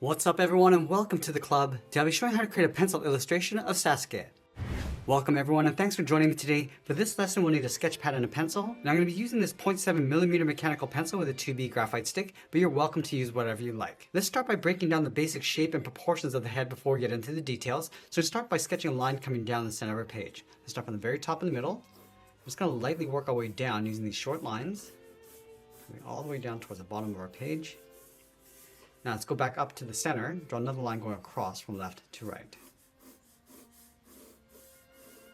What's up everyone and welcome to the club. Today I'll be showing how to create a pencil illustration of Sasuke. Welcome everyone and thanks for joining me today. For this lesson we'll need a sketch pad and a pencil. And I'm going to be using this 0.7mm mechanical pencil with a 2B graphite stick, but you're welcome to use whatever you like. Let's start by breaking down the basic shape and proportions of the head before we get into the details. So start by sketching a line coming down the center of our page. Let's start from the very top in the middle. I'm just going to lightly work our way down using these short lines, coming all the way down towards the bottom of our page. Now let's go back up to the center, draw another line going across from left to right.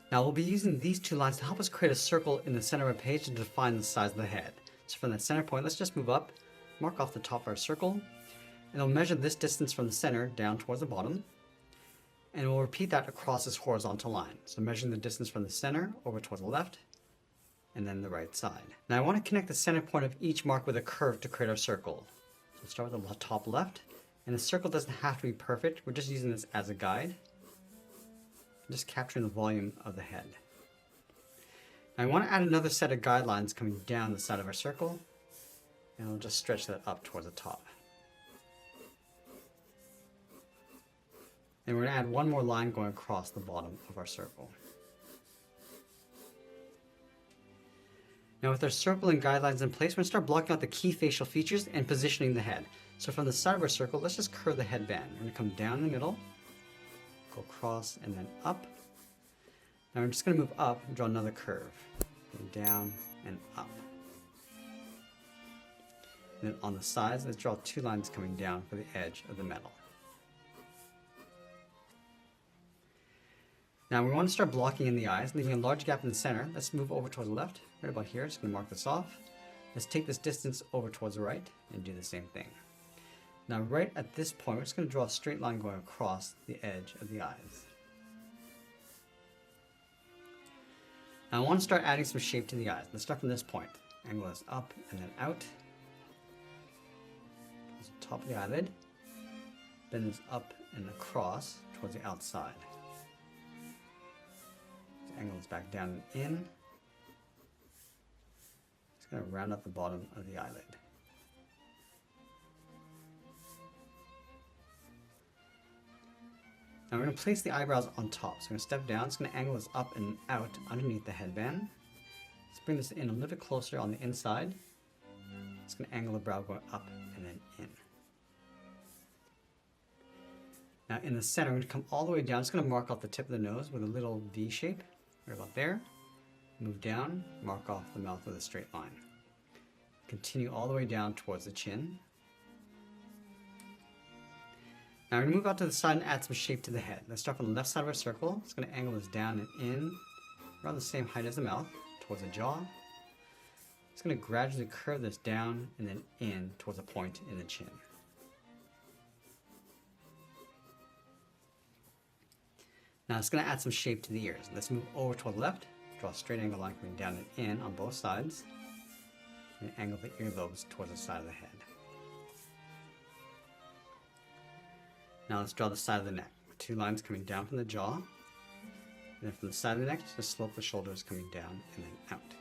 Now we'll be using these two lines to help us create a circle in the center of our page to define the size of the head. So from that center point, let's just move up, mark off the top of our circle, and we'll measure this distance from the center down towards the bottom. And we'll repeat that across this horizontal line. So measuring the distance from the center over towards the left, and then the right side. Now I want to connect the center point of each mark with a curve to create our circle. So we'll start with the top left, and the circle doesn't have to be perfect. We're just using this as a guide. Just capturing the volume of the head. Now I want to add another set of guidelines coming down the side of our circle, and we'll just stretch that up towards the top. And we're going to add one more line going across the bottom of our circle. Now with our circle and guidelines in place, we're going to start blocking out the key facial features and positioning the head. So from the side of our circle, let's just curve the headband. We're going to come down the middle, go across and then up. Now we're just going to move up and draw another curve. Go down and up. And then on the sides, let's draw two lines coming down for the edge of the metal. Now we want to start blocking in the eyes, leaving a large gap in the center. Let's move over towards the left, right about here. Just going to mark this off. Let's take this distance over towards the right and do the same thing. Now right at this point, we're just going to draw a straight line going across the edge of the eyes. Now I want to start adding some shape to the eyes. Let's start from this point. Angle this up and then out. Towards the top of the eyelid. Bend this up and across towards the outside. Angle this back down and in. Just going to round up the bottom of the eyelid. Now we're going to place the eyebrows on top. So I'm going to step down. It's going to angle this up and out underneath the headband. Let's bring this in a little bit closer on the inside. It's going to angle the brow going up and then in. Now in the center, we're going to come all the way down. Just going to mark off the tip of the nose with a little V shape. Right about there. Move down, mark off the mouth with a straight line. Continue all the way down towards the chin. Now we're going to move out to the side and add some shape to the head. Let's start from the left side of our circle. It's going to angle this down and in, around the same height as the mouth, towards the jaw. It's going to gradually curve this down and then in towards a point in the chin. Now it's going to add some shape to the ears. Let's move over toward the left, draw a straight angle line coming down and in on both sides, and angle the earlobes towards the side of the head. Now let's draw the side of the neck. Two lines coming down from the jaw, and then from the side of the neck, just slope the shoulders coming down and then out.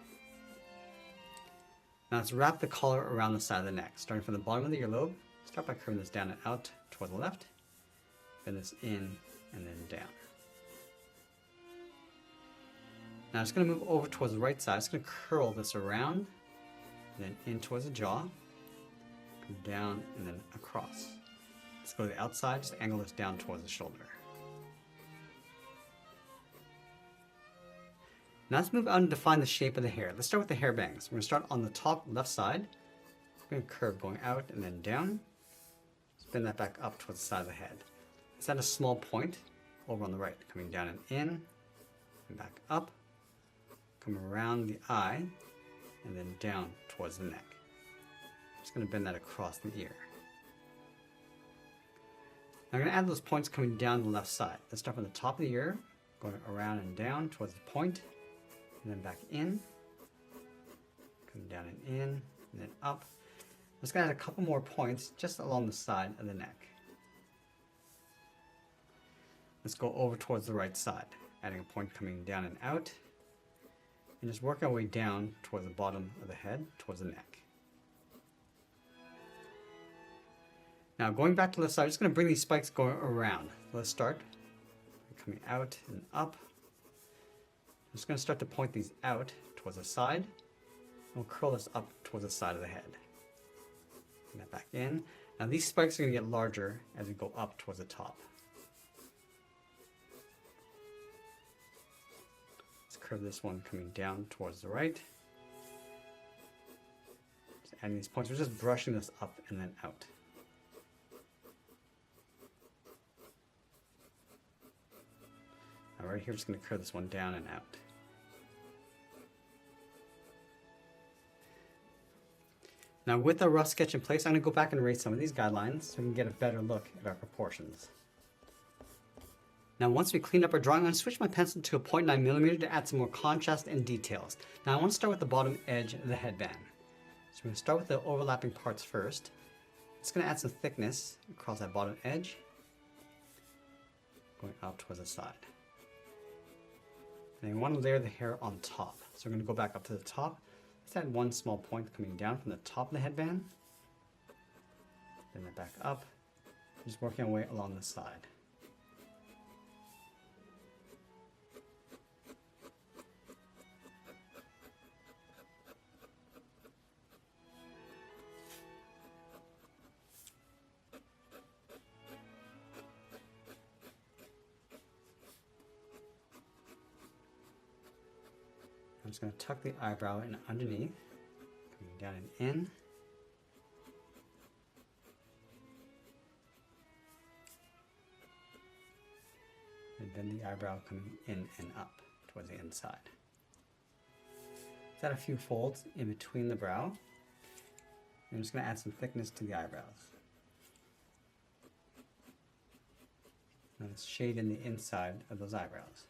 Now let's wrap the collar around the side of the neck, starting from the bottom of the earlobe. Start by curving this down and out toward the left, bend this in and then down. Now I'm just going to move over towards the right side. I'm just going to curl this around, and then in towards the jaw, come down and then across. Let's go to the outside, just angle this down towards the shoulder. Now let's move out and define the shape of the hair. Let's start with the hair bangs. We're going to start on the top left side. We're going to curve going out and then down. Spin that back up towards the side of the head. Let's add a small point over on the right, coming down and in, and back up. Come around the eye, and then down towards the neck. I'm just going to bend that across the ear. Now I'm going to add those points coming down the left side. Let's start from the top of the ear, going around and down towards the point, and then back in, come down and in, and then up. I'm just going to add a couple more points just along the side of the neck. Let's go over towards the right side, adding a point coming down and out. And just work our way down towards the bottom of the head, towards the neck. Now going back to the side, I'm just going to bring these spikes going around. Let's start coming out and up. I'm just going to start to point these out towards the side. We'll curl this up towards the side of the head. Bring that back in. Now these spikes are going to get larger as we go up towards the top. Let's curve this one coming down towards the right. Just adding these points. We're just brushing this up and then out. Now right here, just going to curve this one down and out. Now with our rough sketch in place, I'm going to go back and erase some of these guidelines so we can get a better look at our proportions. Now once we clean up our drawing, I'm going to switch my pencil to a 0.9mm to add some more contrast and details. Now I want to start with the bottom edge of the headband. So we're going to start with the overlapping parts first. It's going to add some thickness across that bottom edge, going out towards the side. And you want to layer the hair on top. So we're going to go back up to the top. Let's add one small point coming down from the top of the headband. Bring that back up. Just working our way along the side. I'm just going to tuck the eyebrow in underneath, coming down and in. And then the eyebrow coming in and up towards the inside. Let's add a few folds in between the brow. I'm just going to add some thickness to the eyebrows. Now let's shade in the inside of those eyebrows.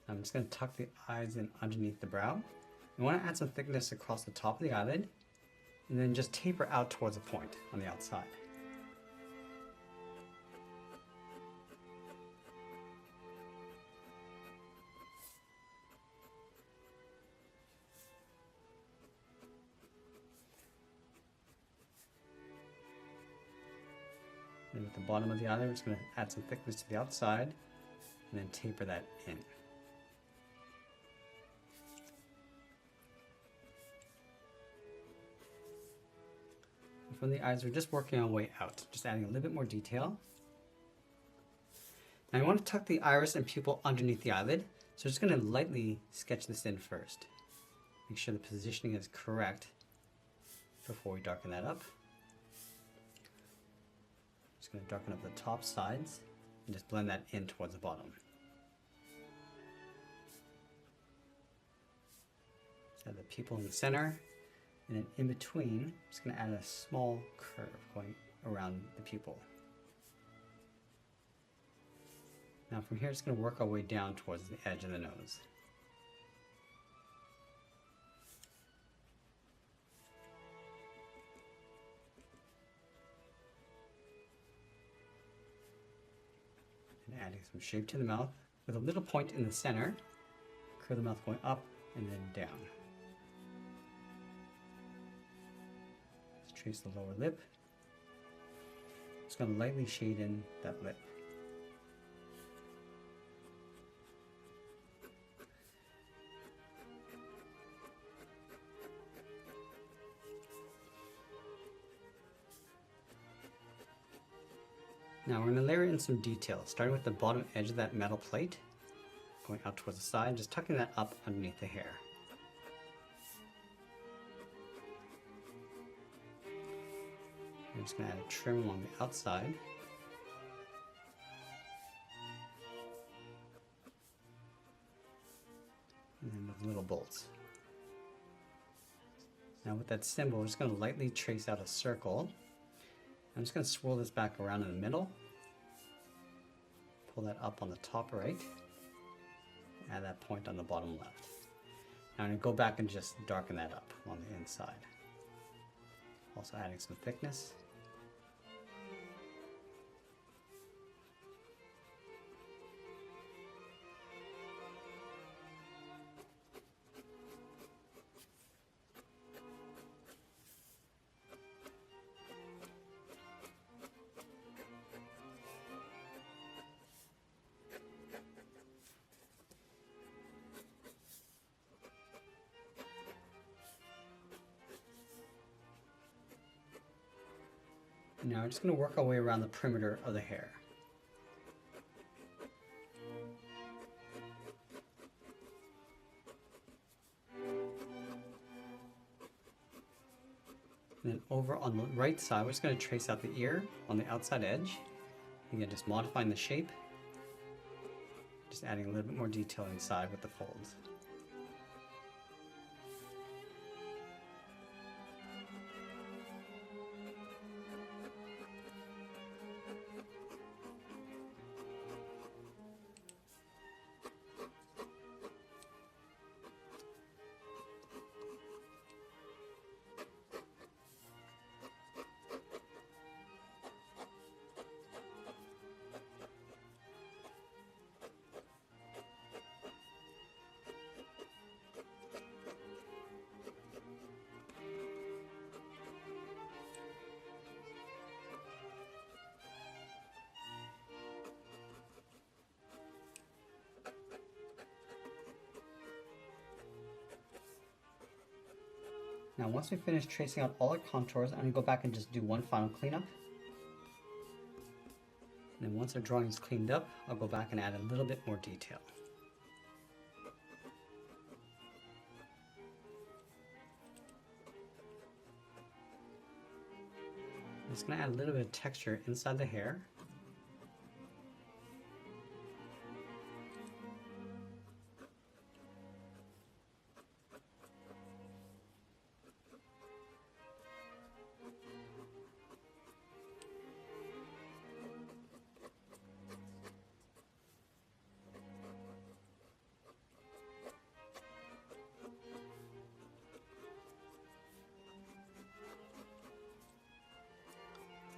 I'm just going to tuck the eyes in underneath the brow. I want to add some thickness across the top of the eyelid, and then just taper out towards a point on the outside. And at the bottom of the eyelid, we're just going to add some thickness to the outside, and then taper that in. From the eyes, we're just working our way out, just adding a little bit more detail. Now I want to tuck the iris and pupil underneath the eyelid, so I'm just going to lightly sketch this in first. Make sure the positioning is correct before we darken that up. Just going to darken up the top sides and just blend that in towards the bottom. Just add the pupil in the center. And then in between, I'm just going to add a small curve going around the pupil. Now from here, it's going to work our way down towards the edge of the nose. And adding some shape to the mouth with a little point in the center. Curve the mouth going up and then down. Trace the lower lip. Just going to lightly shade in that lip. Now we're going to layer in some details, starting with the bottom edge of that metal plate, going out towards the side, just tucking that up underneath the hair. I'm just going to add a trim along the outside. And then with little bolts. Now with that symbol, we're just going to lightly trace out a circle. I'm just going to swirl this back around in the middle. Pull that up on the top right. Add that point on the bottom left. Now I'm going to go back and just darken that up on the inside. Also adding some thickness. Now we're just going to work our way around the perimeter of the hair. And then over on the right side, we're just going to trace out the ear on the outside edge. Again, just modifying the shape. Just adding a little bit more detail inside with the folds. Now once we finish tracing out all our contours, I'm going to go back and just do one final cleanup. And then once our drawing is cleaned up, I'll go back and add a little bit more detail. I'm just going to add a little bit of texture inside the hair.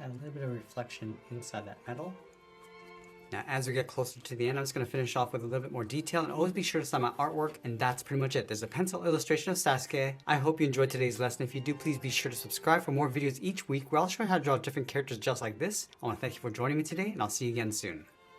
Add a little bit of reflection inside that metal. Now as we get closer to the end, I'm just going to finish off with a little bit more detail, and always be sure to sign my artwork, and that's pretty much it. There's a pencil illustration of Sasuke. I hope you enjoyed today's lesson. If you do, please be sure to subscribe for more videos each week where I'll show you how to draw different characters just like this. I want to thank you for joining me today, and I'll see you again soon.